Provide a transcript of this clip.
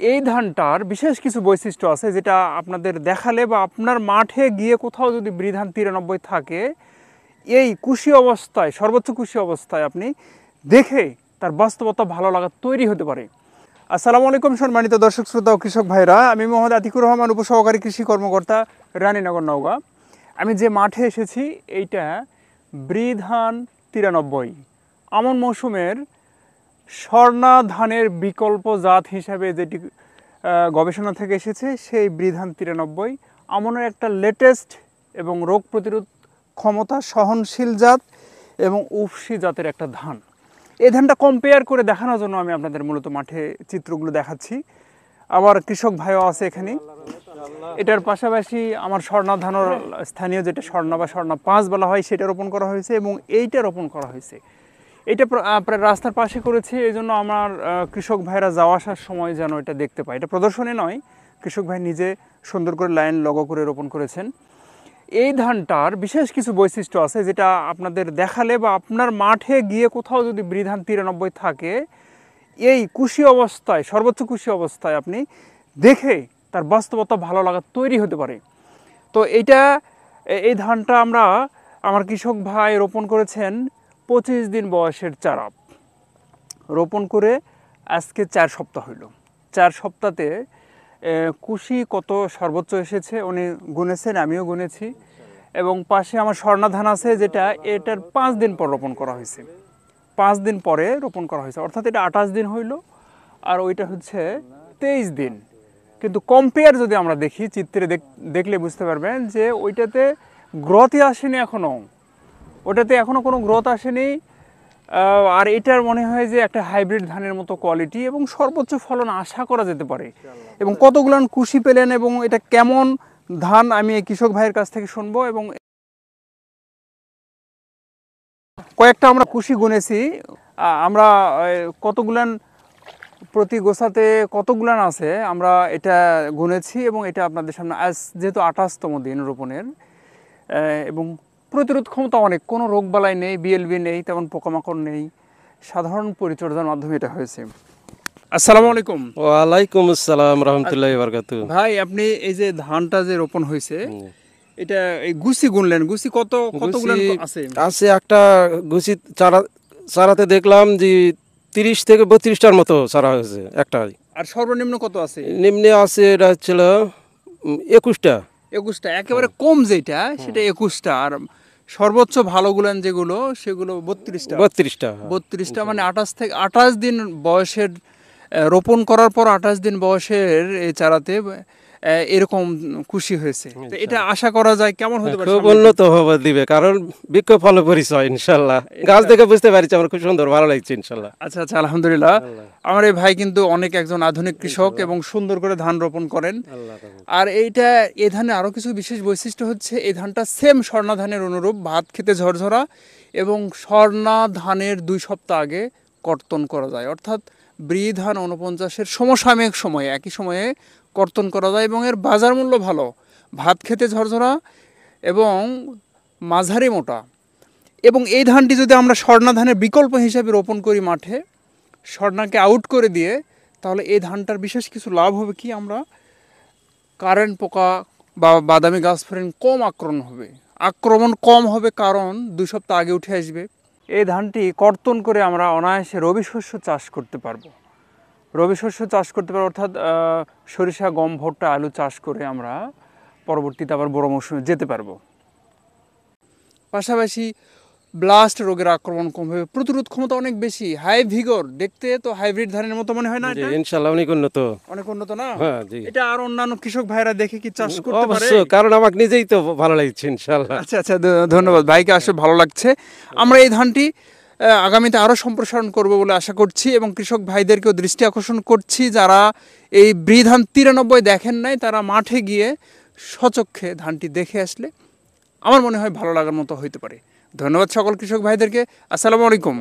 এই ধানটার বিশেষ কিছু বৈশিষ্ট্য আছে যেটা আপনাদের দেখালে বা আপনার মাঠে গিয়ে কোথাও যদি বৃধান 93 থাকে, এই কুশি অবস্থায়, সর্বোচ্চ কুশি অবস্থায় আপনি দেখে তার বাস্তবতা ভালো লাগা তৈরি হতে পারে। আসসালামু আলাইকুম সম্মানিত দর্শক শ্রোতা ও কৃষক ভাইরা, আমি মোহাম্মদ আতিকুর রহমান, উপসহকারী কৃষি কর্মকর্তা, রানীনগর, নওগাঁ। আমি যে মাঠে এসেছি এইটা বৃধান 93 আমন মৌসুমের স্বর্ণা ধানের বিকল্প জাত হিসাবে যেটি গবেষণা থেকে এসেছে, সেই বৃধান 93 আমনের একটা লেটেস্ট এবং রোগ প্রতিরোধ ক্ষমতা সহনশীল জাত এবং উফশি জাতের একটা ধান। এই ধানটা কম্পেয়ার করে দেখানোর জন্য আমি আপনাদের মূলত মাঠে চিত্রগুলো দেখাচ্ছি। আবার কৃষক ভাইও আছে এখানে। এটার পাশাপাশি আমার স্বর্ণা ধানের স্থানীয় যেটা স্বর্ণা বা স্বর্ণা 5 বলা হয় সেটা রোপণ করা হয়েছে এবং এইটা রোপণ করা হয়েছে। এটা প্রায় রাস্তার পাশে করেছি, এই জন্য আমার কৃষক ভাইরা যাওয়া আসার সময় যেন এটা দেখতে পায়। এটা প্রদর্শনী নয়, কৃষক ভাই নিজে সুন্দর করে লাইন লগো করে রোপণ করেছেন। এই ধানটার বিশেষ কিছু বৈশিষ্ট্য আছে যেটা আপনাদের দেখালে বা আপনার মাঠে গিয়ে কোথাও যদি বৃধান 93 থাকে, এই কুশি অবস্থায়, সর্বোচ্চ কুশি অবস্থায় আপনি দেখে তার বাস্তবতা ভালো লাগা তৈরি হতে পারে। তো এই ধানটা আমার কৃষক ভাই রোপণ করেছেন 25 দিন বয়সের চারা। রোপণ করে আজকে 4 সপ্তাহ হইল। 4 সপ্তাহে কুশি কত সর্বোচ্চ এসেছে উনি গুনেছেন, আমিও গুনেছি। এবং পাশে আমার স্বর্ণা ধান আছে যেটা এটার 5 দিন পর রোপণ করা হয়েছে। 5 দিন পরে রোপণ করা হয়েছে, অর্থাৎ এটা 28 দিন হইল, আর ওইটা হচ্ছে 23 দিন। কিন্তু কম্পেয়ার যদি আমরা দেখি, চিত্রে দেখলে বুঝতে পারবেন যে ওইটাতে গ্রোথই আসেনি এখনও, ওটাতে এখনও কোনো গ্রোথ আসেনি। আর এটার মনে হয় যে একটা হাইব্রিড ধানের মতো কোয়ালিটি এবং সর্বোচ্চ ফলন আশা করা যেতে পারে। এবং কতগুলান কুশি পেলেন এবং এটা কেমন ধান আমি এই কৃষক ভাইয়ের কাছ থেকে শুনবো। এবং কয়েকটা আমরা কুশি গুনেছি, আমরা কতগুলান প্রতি গোছাতে কতগুলান আছে আমরা এটা গুনেছি এবং এটা আপনাদের সামনে আজ যেহেতু 28তম দিন রোপণের, এবং প্রতিরোধ ক্ষমতা অনেক, কোনো রোগবালাই নেই, বিএলবি নেই, তেমন পোকামাকড় নেই, সাধারণ পরিচর্যার মাধ্যমে এটা হয়েছে। আসসালামু আলাইকুম। ওয়ালাইকুম আসসালাম রহমতুল্লাহি বারাকাতু। ভাই, আপনি এই যে ধানটা যে রোপণ হয়েছে এটা এই গুছি গুনলেন, গুছি কতগুলো আছে? আছে একটা গুছি চারাতে দেখলাম যে 30 থেকে 32টার মতো চারা হয়েছে একটাই। আর সর্বনিম্ন কত আছে? নিম্নে আছে এটা হচ্ছিল 21টা। 21টা একেবারে কম যেটা সেটা 21টা, আর সর্বোচ্চ ভালোগুলান যেগুলো সেগুলো 32টা। 32টা মানে 28 দিন বয়সের রোপণ করার পর 28 দিন বয়সের এই চারাতে এরকম খুশি হয়েছে। তো এটা আশা করা যায় কেমন হতে পারে? খুব উন্নত হবে দিবে, কারণ বৃক্ষ ফল পরিচয় ইনশাআল্লাহ। গাছ দেখে বুঝতে পারছি আমার খুব সুন্দর ভালো লাগছে ইনশাআল্লাহ। আচ্ছা আচ্ছা, আলহামদুলিল্লাহ। আমার এই ভাই কিন্তু অনেক একজন আধুনিক কৃষক এবং সুন্দর করে ধান রোপণ করেন। আর এই ধানে আরো কিছু বিশেষ বৈশিষ্ট্য হচ্ছে এই ধানটা সেম স্বর্ণা ধানের অনুরূপ, ভাত খেতে ঝরঝরা এবং স্বর্ণা ধানের 2 সপ্তাহ আগে কর্তন করা যায়, অর্থাৎ বৃধান 49-এর সমসাময়িক সময়ে একই সময়ে কর্তন করা যায় এবং এর বাজার মূল্য ভালো। ভাত খেতে ঝরঝরা এবং মাঝারি মোটা। এবং এই ধানটি যদি আমরা স্বর্ণা ধানের বিকল্প হিসেবে রোপণ করি মাঠে, স্বর্ণাকে আউট করে দিয়ে, তাহলে এই ধানটার বিশেষ কিছু লাভ হবে কি, আমরা কারেন্ট পোকা বা বাদামি গাছ ফড়িং আক্রমণ কম হবে, কারণ 2 সপ্তাহ আগে উঠে আসবে। এই ধানটি কর্তন করে আমরা অনায়াসে রবি শস্য চাষ করতে পারবো। অর্থাৎ সরিষা, গম, ভুট্টা, আলু চাষ করে আমরা পরবর্তীতে আবার বড় মৌসুমে যেতে পারবো। পাশাপাশি ব্লাস্ট রোগের আক্রমণ কম হবে, প্রতিরোধ ক্ষমতা অনেক বেশি, হাই ভিগর। দেখতে তো হাইব্রিড ধানের মতো মনে হয় না? এটা ইনশাআল্লাহ অনেক উন্নত না? হ্যাঁ জি। এটা আর অন্যান্য কৃষক ভাইরা দেখে কি চাষ করতে পারে? অবশ্যই, কারণ আমাকে নিজেই তো ভালো লাগছে ইনশাআল্লাহ। আচ্ছা আচ্ছা, ধন্যবাদ ভাইকে, আসলে ভালো লাগছে। আমরা এই ধানটি আগামীতে আরও সম্প্রসারণ করব বলে আশা করছি এবং কৃষক ভাইদেরকেও দৃষ্টি আকর্ষণ করছি, যারা এই বৃধান 93 দেখেন নাই, তারা মাঠে গিয়ে সচক্ষে ধানটি দেখে আসলে আমার মনে হয় ভালো লাগার মতো হইতে পারে। ধন্যবাদ সকল কৃষক ভাইদেরকে। আসসালামু আলাইকুম।